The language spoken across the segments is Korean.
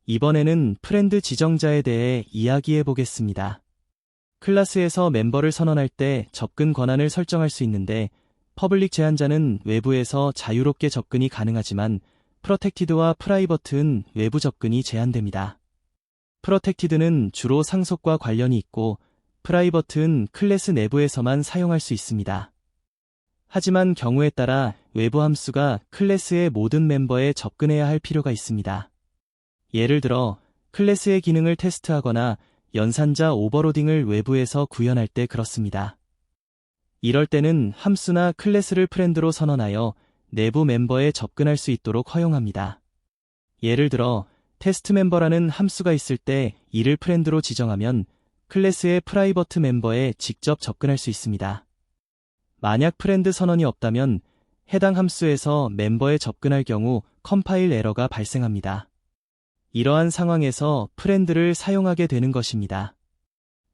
이번에는 프렌드 지정자에 대해 이야기해 보겠습니다. 클래스에서 멤버를 선언할 때 접근 권한을 설정할 수 있는데, 퍼블릭 제한자는 외부에서 자유롭게 접근이 가능하지만 프로텍티드와 프라이버트는 외부 접근이 제한됩니다. 프로텍티드는 주로 상속과 관련이 있고 프라이버트는 클래스 내부에서만 사용할 수 있습니다. 하지만 경우에 따라 외부 함수가 클래스의 모든 멤버에 접근해야 할 필요가 있습니다. 예를 들어 클래스의 기능을 테스트하거나 연산자 오버로딩을 외부에서 구현할 때 그렇습니다. 이럴 때는 함수나 클래스를 프렌드로 선언하여 내부 멤버에 접근할 수 있도록 허용합니다. 예를 들어 테스트 멤버라는 함수가 있을 때 이를 프렌드로 지정하면 클래스의 프라이버트 멤버에 직접 접근할 수 있습니다. 만약 프렌드 선언이 없다면 해당 함수에서 멤버에 접근할 경우 컴파일 에러가 발생합니다. 이러한 상황에서 프렌드를 사용하게 되는 것입니다.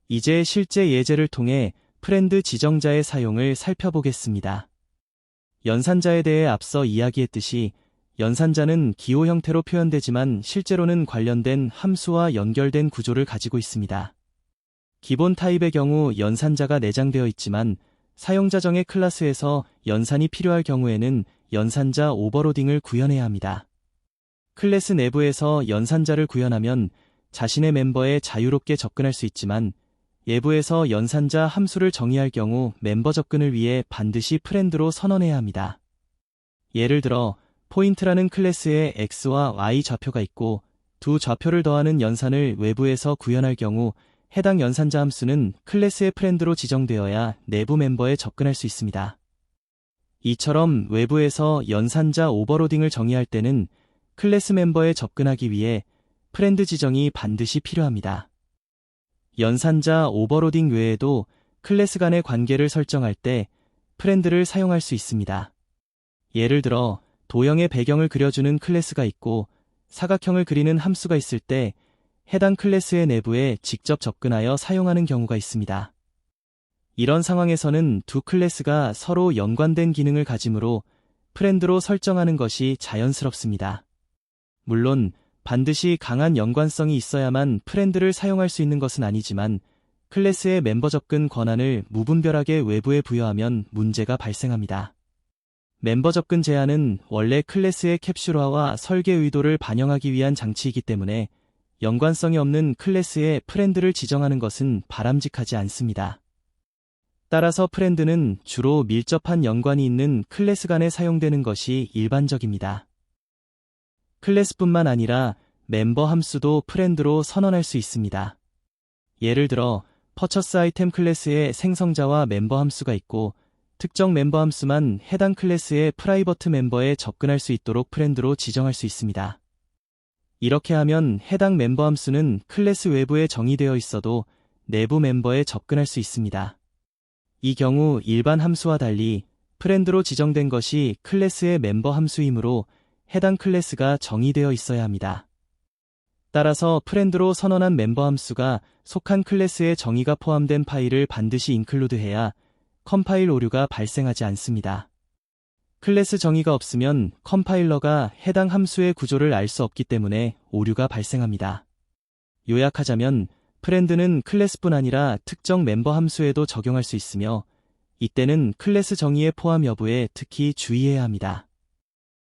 이제 실제 예제를 통해 프렌드 지정자의 사용을 살펴보겠습니다. 연산자에 대해 앞서 이야기했듯이 연산자는 기호 형태로 표현되지만 실제로는 관련된 함수와 연결된 구조를 가지고 있습니다. 기본 타입의 경우 연산자가 내장되어 있지만 사용자 정의 클래스에서 연산이 필요할 경우에는 연산자 오버로딩을 구현해야 합니다. 클래스 내부에서 연산자를 구현하면 자신의 멤버에 자유롭게 접근할 수 있지만 외부에서 연산자 함수를 정의할 경우 멤버 접근을 위해 반드시 프렌드로 선언해야 합니다. 예를 들어 포인트라는 클래스에 x와 y 좌표가 있고 두 좌표를 더하는 연산을 외부에서 구현할 경우 해당 연산자 함수는 클래스의 프렌드로 지정되어야 내부 멤버에 접근할 수 있습니다. 이처럼 외부에서 연산자 오버로딩을 정의할 때는 클래스 멤버에 접근하기 위해 프렌드 지정이 반드시 필요합니다. 연산자 오버로딩 외에도 클래스 간의 관계를 설정할 때 프렌드를 사용할 수 있습니다. 예를 들어 도형의 배경을 그려주는 클래스가 있고 사각형을 그리는 함수가 있을 때 해당 클래스의 내부에 직접 접근하여 사용하는 경우가 있습니다. 이런 상황에서는 두 클래스가 서로 연관된 기능을 가지므로 프렌드로 설정하는 것이 자연스럽습니다. 물론 반드시 강한 연관성이 있어야만 프렌드를 사용할 수 있는 것은 아니지만 클래스의 멤버 접근 권한을 무분별하게 외부에 부여하면 문제가 발생합니다. 멤버 접근 제한은 원래 클래스의 캡슐화와 설계 의도를 반영하기 위한 장치이기 때문에 연관성이 없는 클래스에 프렌드를 지정하는 것은 바람직하지 않습니다. 따라서 프렌드는 주로 밀접한 연관이 있는 클래스 간에 사용되는 것이 일반적입니다. 클래스뿐만 아니라 멤버 함수도 프렌드로 선언할 수 있습니다. 예를 들어 퍼처스 아이템 클래스에 생성자와 멤버 함수가 있고 특정 멤버 함수만 해당 클래스의 프라이버트 멤버에 접근할 수 있도록 프렌드로 지정할 수 있습니다. 이렇게 하면 해당 멤버 함수는 클래스 외부에 정의되어 있어도 내부 멤버에 접근할 수 있습니다. 이 경우 일반 함수와 달리 프렌드로 지정된 것이 클래스의 멤버 함수이므로 해당 클래스가 정의되어 있어야 합니다. 따라서 프렌드로 선언한 멤버 함수가 속한 클래스의 정의가 포함된 파일을 반드시 인클루드해야 컴파일 오류가 발생하지 않습니다. 클래스 정의가 없으면 컴파일러가 해당 함수의 구조를 알 수 없기 때문에 오류가 발생합니다. 요약하자면 프렌드는 클래스뿐 아니라 특정 멤버 함수에도 적용할 수 있으며 이때는 클래스 정의의 포함 여부에 특히 주의해야 합니다.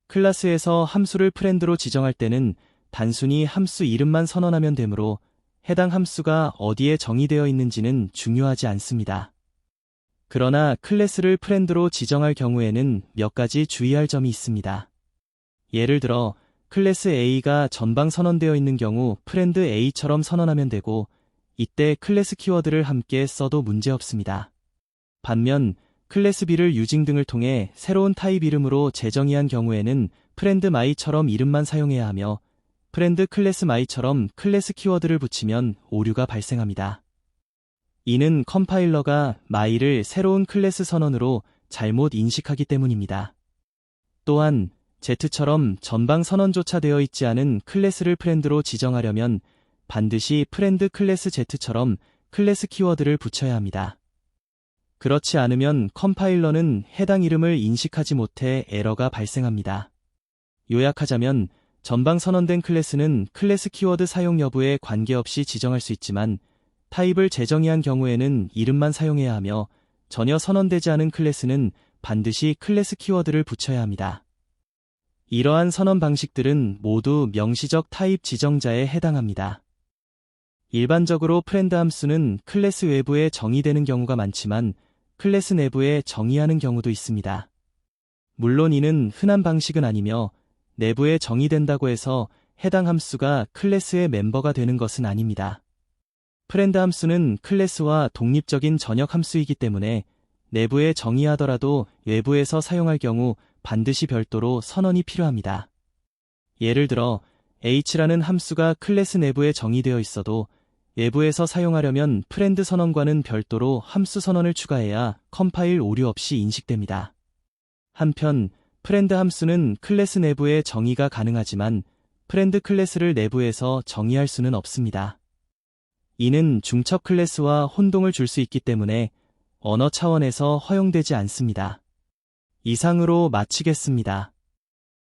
클래스에서 함수를 프렌드로 지정할 때는 단순히 함수 이름만 선언하면 되므로 해당 함수가 어디에 정의되어 있는지는 중요하지 않습니다. 그러나 클래스를 프렌드로 지정할 경우에는 몇 가지 주의할 점이 있습니다. 예를 들어 클래스 A가 전방 선언되어 있는 경우 프렌드 A처럼 선언하면 되고 이때 클래스 키워드를 함께 써도 문제없습니다. 반면 클래스 B를 유징 등을 통해 새로운 타입 이름으로 재정의한 경우에는 프렌드 my처럼 이름만 사용해야 하며 프렌드 클래스 my처럼 클래스 키워드를 붙이면 오류가 발생합니다. 이는 컴파일러가 my를 새로운 클래스 선언으로 잘못 인식하기 때문입니다. 또한 Z처럼 전방 선언조차 되어 있지 않은 클래스를 프렌드로 지정하려면 반드시 프렌드 클래스 Z처럼 클래스 키워드를 붙여야 합니다. 그렇지 않으면 컴파일러는 해당 이름을 인식하지 못해 에러가 발생합니다. 요약하자면 전방 선언된 클래스는 클래스 키워드 사용 여부에 관계없이 지정할 수 있지만 타입을 재정의한 경우에는 이름만 사용해야 하며 전혀 선언되지 않은 클래스는 반드시 클래스 키워드를 붙여야 합니다. 이러한 선언 방식들은 모두 명시적 타입 지정자에 해당합니다. 일반적으로 프렌드 함수는 클래스 외부에 정의되는 경우가 많지만 클래스 내부에 정의하는 경우도 있습니다. 물론 이는 흔한 방식은 아니며 내부에 정의된다고 해서 해당 함수가 클래스의 멤버가 되는 것은 아닙니다. 프렌드 함수는 클래스와 독립적인 전역 함수이기 때문에 내부에 정의하더라도 외부에서 사용할 경우 반드시 별도로 선언이 필요합니다. 예를 들어 h라는 함수가 클래스 내부에 정의되어 있어도 외부에서 사용하려면 프렌드 선언과는 별도로 함수 선언을 추가해야 컴파일 오류 없이 인식됩니다. 한편 프렌드 함수는 클래스 내부에 정의가 가능하지만 프렌드 클래스를 내부에서 정의할 수는 없습니다. 이는 중첩 클래스와 혼동을 줄 수 있기 때문에 언어 차원에서 허용되지 않습니다. 이상으로 마치겠습니다.